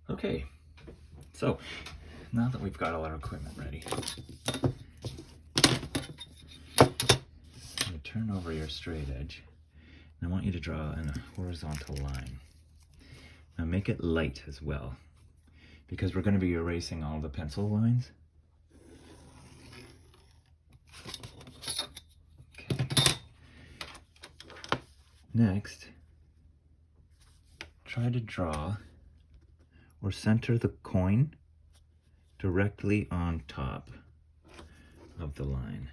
Okay, so now that we've got all our equipment ready, I'm going to turn over your straight edge, and I want you to draw a horizontal line. Now make it light as well, because we're going to be erasing all the pencil lines. Okay. Next, try to draw or center the coin directly on top of the line.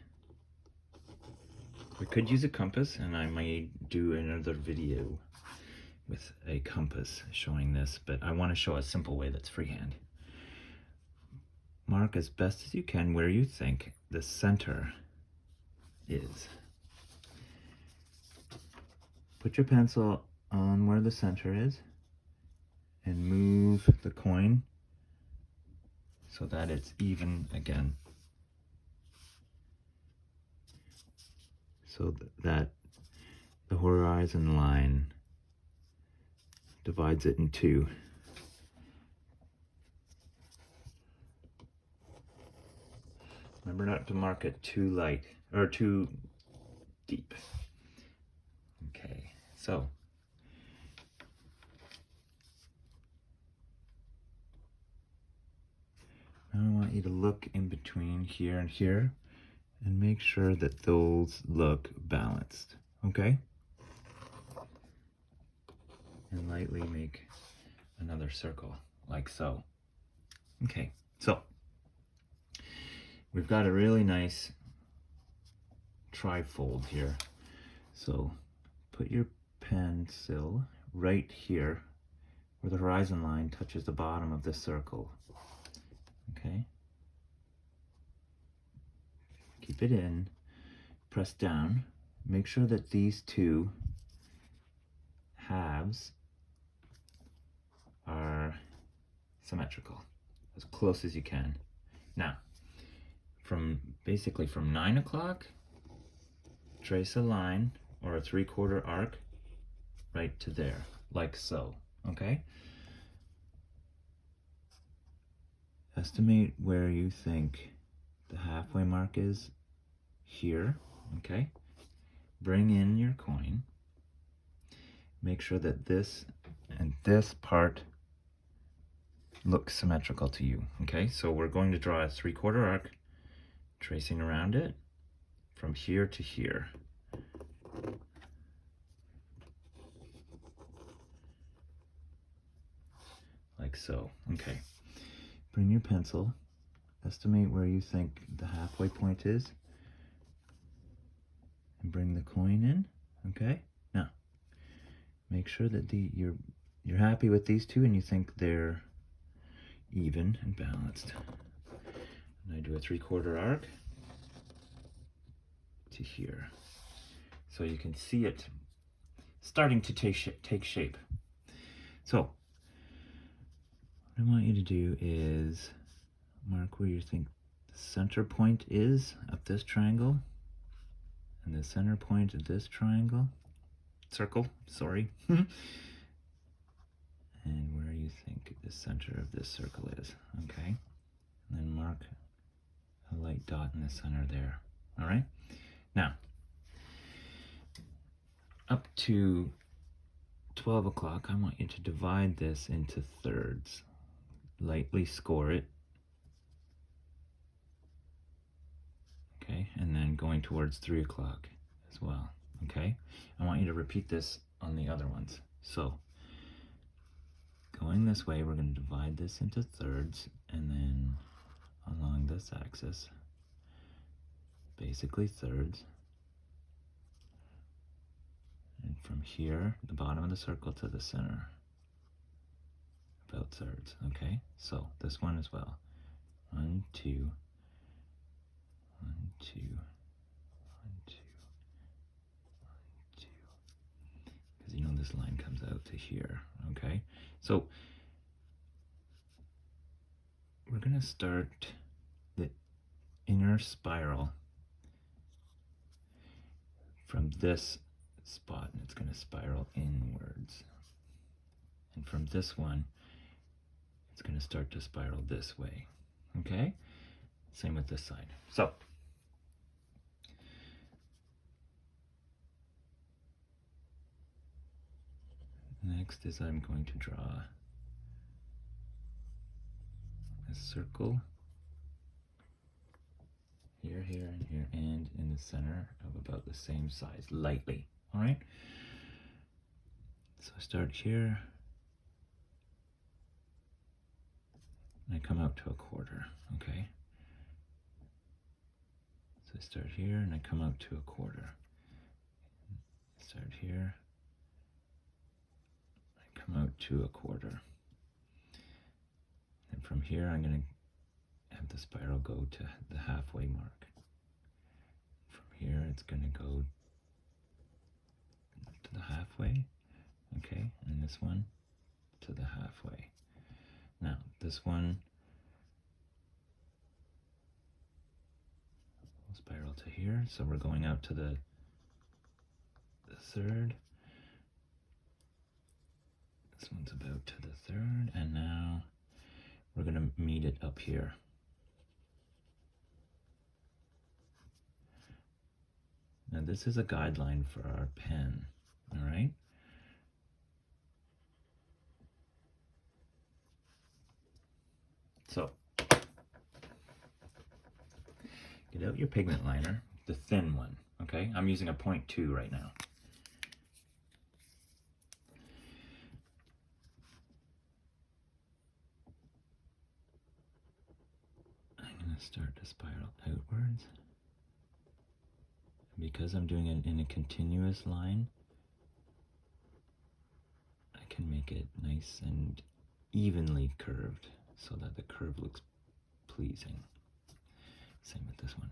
We could use a compass, and I might do another video with a compass showing this, but I want to show a simple way that's freehand. Mark as best as you can where you think the center is. Put your pencil on where the center is and move the coin so that it's even again. So that the horizon line divides it in two. Remember not to mark it too light or too deep. Okay, so now I want you to look in between here and here and make sure that those look balanced, okay? And lightly make another circle, like so. Okay, so we've got a really nice trifold here. So put your pencil right here where the horizon line touches the bottom of this circle, okay? Keep it in, press down, make sure that these two halves are symmetrical, as close as you can. Now, basically from 9 o'clock, trace a line or a 3/4 arc right to there, like so, okay? Estimate where you think the halfway mark is here, okay? Bring in your coin. Make sure that this and this part looks symmetrical to you, okay? So we're going to draw a 3/4 arc, tracing around it from here to here. Like so, okay. Bring your pencil, estimate where you think the halfway point is, and bring the coin in, okay? Now, make sure that you're happy with these two and you think they're even and balanced. And I do a 3/4 arc to here. So you can see it starting to take shape. So, what I want you to do is mark where you think the center point is of this triangle and the center point of this circle, sorry. And where you think the center of this circle is, okay? And then mark a light dot in the center there, all right? Now, up to 12 o'clock, I want you to divide this into thirds. Lightly score it. Okay, and then going towards 3 o'clock as well, okay? I want you to repeat this on the other ones. So, going this way, we're going to divide this into thirds, and then along this axis, basically thirds. And from here, the bottom of the circle to the center, about thirds, okay? So, this one as well. 1, 2, 1, 2, 1, 2, 1, 2. Because you know this line comes out to here, okay? So, we're going to start the inner spiral from this spot, and it's going to spiral inwards. And from this one, it's going to start to spiral this way. Okay? Same with this side. So, next is I'm going to draw a circle here, here, and here, and in the center of about the same size, lightly. All right? So I start here, and I come out to a quarter, okay? So I start here, and I come out to a quarter. Start here, I come out to a quarter. And from here, I'm going to have the spiral go to the halfway mark. From here, it's going to go to the halfway, okay? And this one to the halfway. Now, this one will spiral to here, so we're going out to the third. This one's about to the third, and now we're going to meet it up here. Now this is a guideline for our pen, all right? So, get out your pigment liner, the thin one, okay? I'm using a 0.2 right now. I'm going to start to spiral outwards. Because I'm doing it in a continuous line, I can make it nice and evenly curved so that the curve looks pleasing. Same with this one.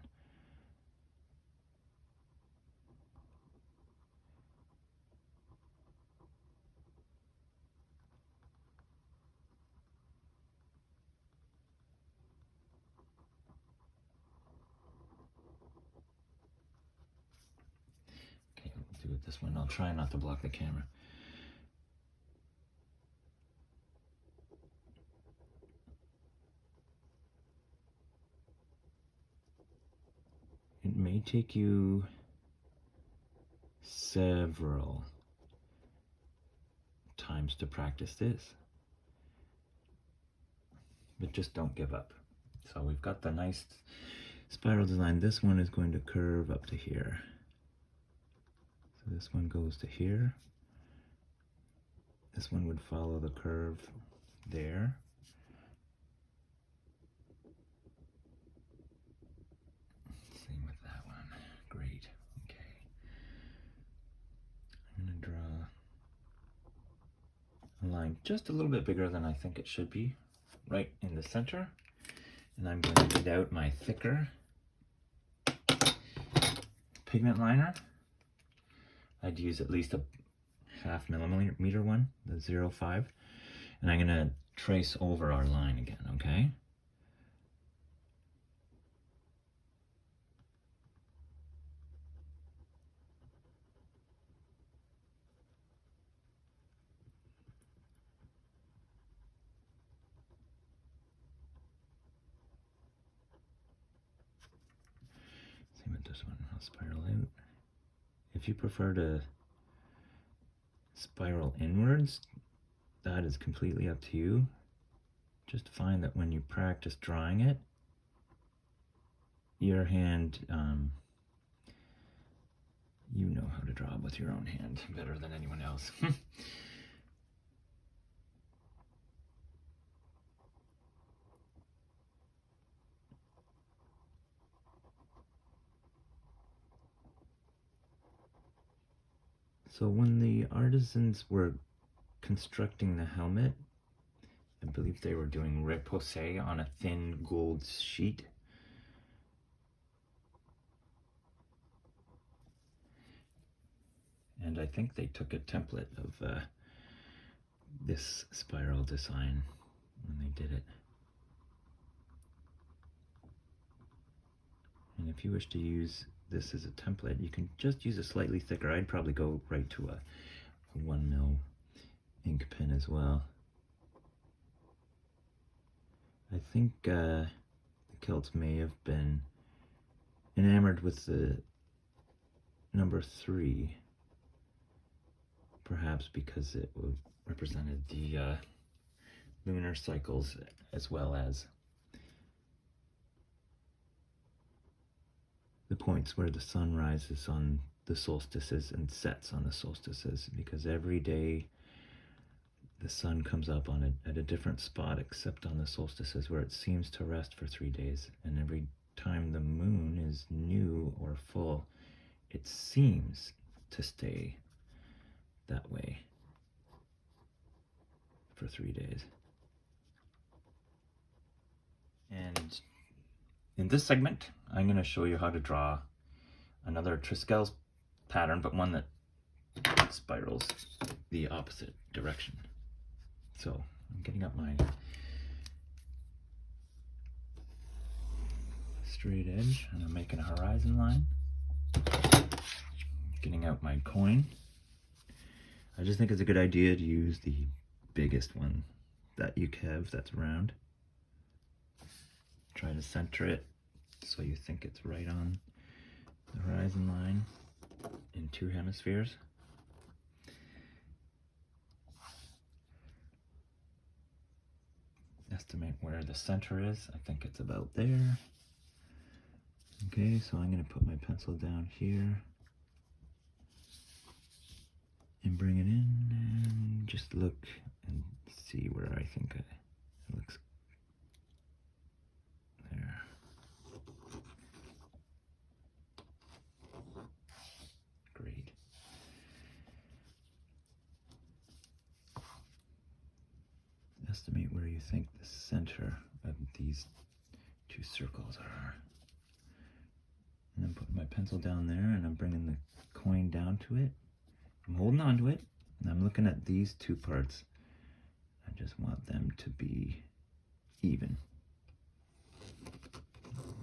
Okay, we'll do it this one. I'll try not to block the camera. It may take you several times to practice this, but just don't give up. So we've got the nice spiral design. This one is going to curve up to here. So this one goes to here. This one would follow the curve there. Same with that one. Great. Okay. I'm going to draw a line just a little bit bigger than I think it should be, right in the center. And I'm going to get out my thicker pigment liner. I'd use at least a 0.5 millimeter one, the 0.5. And I'm going to trace over our line again, okay? Same with this one. I'll spiral out. If you prefer to spiral inwards, that is completely up to you. Just find that when you practice drawing it, your hand, you know how to draw with your own hand better than anyone else. So when the artisans were constructing the helmet, I believe they were doing repoussé on a thin gold sheet. And I think they took a template of this spiral design when they did it. And if you wish to use this as a template, you can just use a slightly thicker. I'd probably go right to a 1 mil ink pen as well. I think the Celts may have been enamored with the number 3, perhaps because it represented the lunar cycles as well as the points where the sun rises on the solstices and sets on the solstices, because every day the sun comes up at a different spot except on the solstices, where it seems to rest for 3 days, and every time the moon is new or full, it seems to stay that way for 3 days. And in this segment, I'm going to show you how to draw another Triskele pattern, but one that spirals the opposite direction. So I'm getting up my straight edge and I'm making a horizon line. Getting out my coin. I just think it's a good idea to use the biggest one that you have that's round. Try to center it so you think it's right on the horizon line in 2 hemispheres. Estimate where the center is. I think it's about there. Okay, so I'm going to put my pencil down here and bring it in and just look and see where I think it looks. There. Great. Estimate where you think the center of these 2 circles are. And I'm putting my pencil down there and I'm bringing the coin down to it. I'm holding on to it and I'm looking at these 2 parts. I just want them to be even.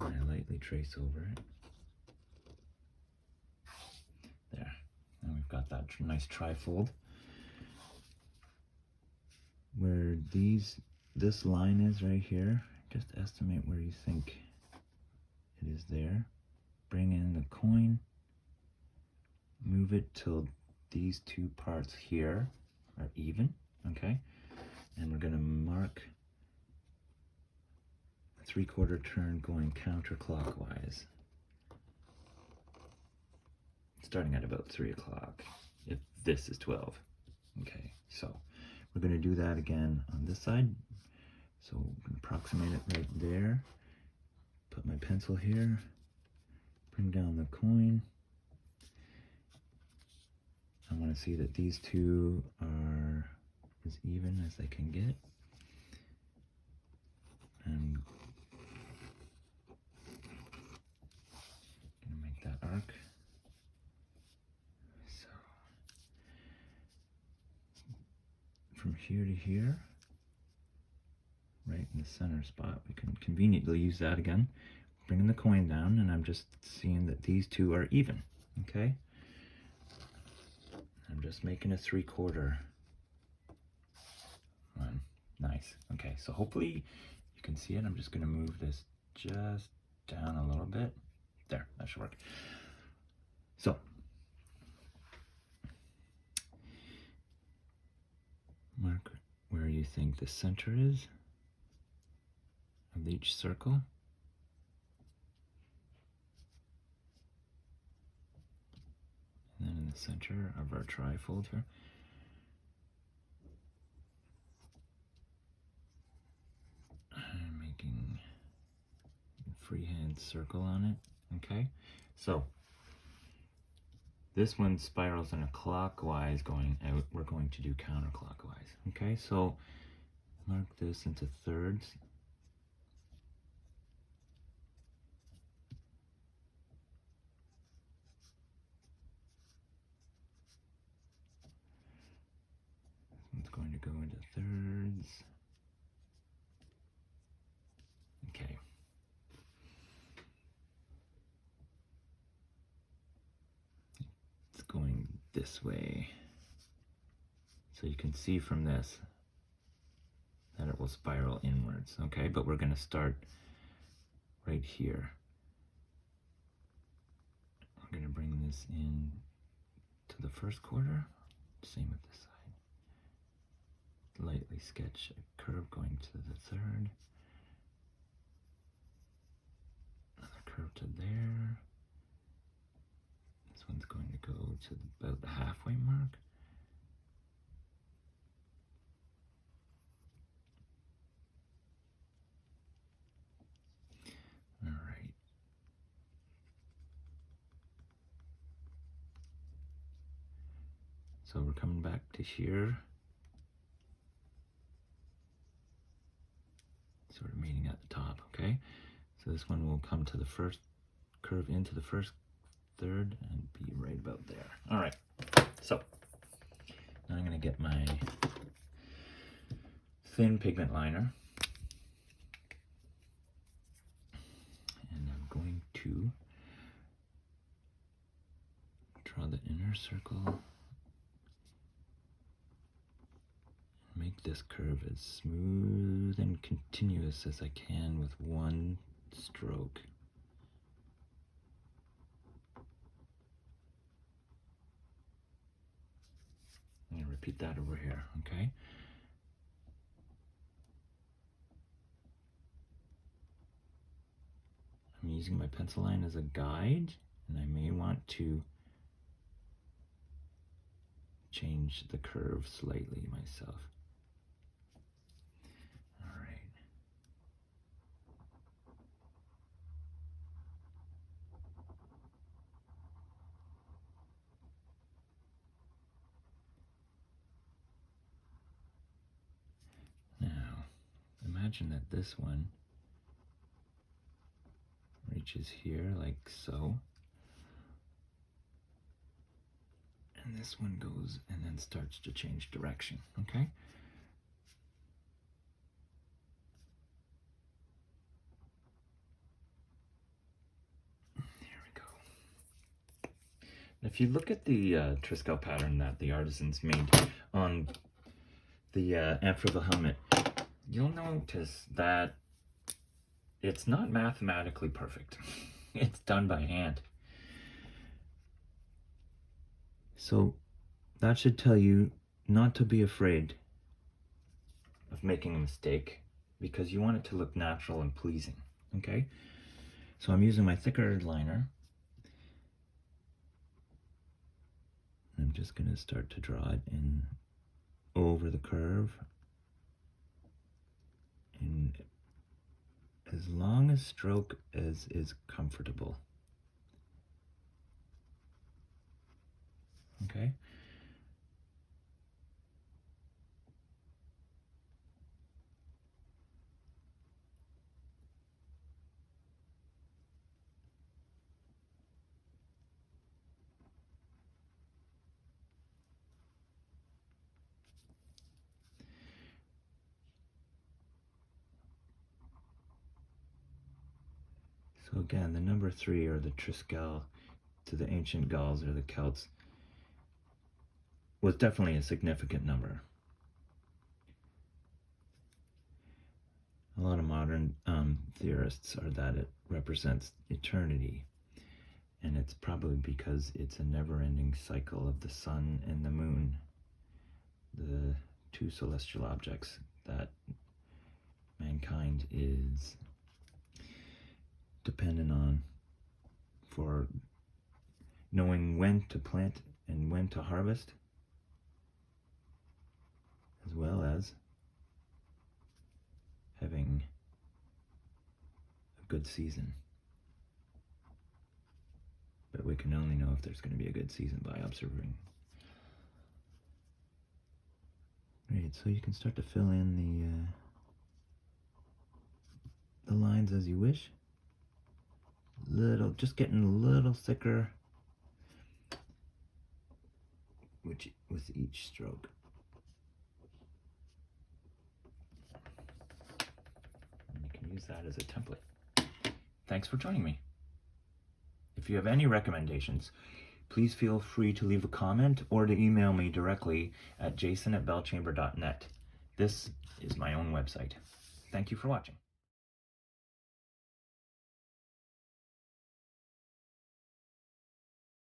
I lightly trace over it. There. And we've got that nice trifold. Where this line is right here, just estimate where you think it is there. Bring in the coin. Move it till these 2 parts here are even, okay? And we're going to mark a 3/4 turn going counterclockwise, starting at about 3 o'clock, if this is 12. Okay, so we're going to do that again on this side. So approximate it right there. Put my pencil here. Bring down the coin. I want to see that these 2 are as even as they can get. And I'm going to make that arc. So from here to here, right in the center spot, we can conveniently use that again. Bringing the coin down, and I'm just seeing that these 2 are even, okay? I'm just making a 3/4 one. Nice. Okay, so hopefully you can see it. I'm just going to move this just down a little bit. There, that should work. So, mark where you think the center is of each circle. And then in the center of our trifold here. I'm making a freehand circle on it. Okay, so this one spirals in a clockwise going out. We're going to do counterclockwise. Okay, so mark this into thirds. It's going to go into thirds. Okay. It's going this way. So you can see from this that it will spiral inwards, okay? But we're going to start right here. We're going to bring this in to the first quarter, same with this side. Lightly sketch a curve going to the third, another curve to there. This one's going to go to about the halfway mark. All right. So we're coming back to here. Sort of meeting at the top, okay? So this one will come to the first, curve into the first third and be right about there. All right, so now I'm gonna get my thin pigment liner. And I'm going to draw the inner circle. Make this curve as smooth and continuous as I can with one stroke. I'm going to repeat that over here, okay? I'm using my pencil line as a guide, and I may want to change the curve slightly myself. Now, imagine that this one reaches here like so, and this one goes and then starts to change direction, okay? There we go. If you look at the Triskele pattern that the artisans made on the Amfreville helmet, you'll notice that it's not mathematically perfect. It's done by hand. So that should tell you not to be afraid of making a mistake, because you want it to look natural and pleasing, okay? So I'm using my thicker liner. I'm just going to start to draw it in over the curve. In as long a stroke as is comfortable. Okay? So again, the number 3, or the Triskele to the ancient Gauls or the Celts, was definitely a significant number. A lot of modern theorists are that it represents eternity, and it's probably because it's a never-ending cycle of the sun and the moon, the two celestial objects that mankind is dependent on for knowing when to plant and when to harvest, as well as having a good season. But we can only know if there's going to be a good season by observing. Right, so you can start to fill in the lines as you wish. Just getting a little thicker with each stroke. And you can use that as a template. Thanks for joining me. If you have any recommendations, please feel free to leave a comment or to email me directly at jason@bellchamber.net. This is my own website. Thank you for watching.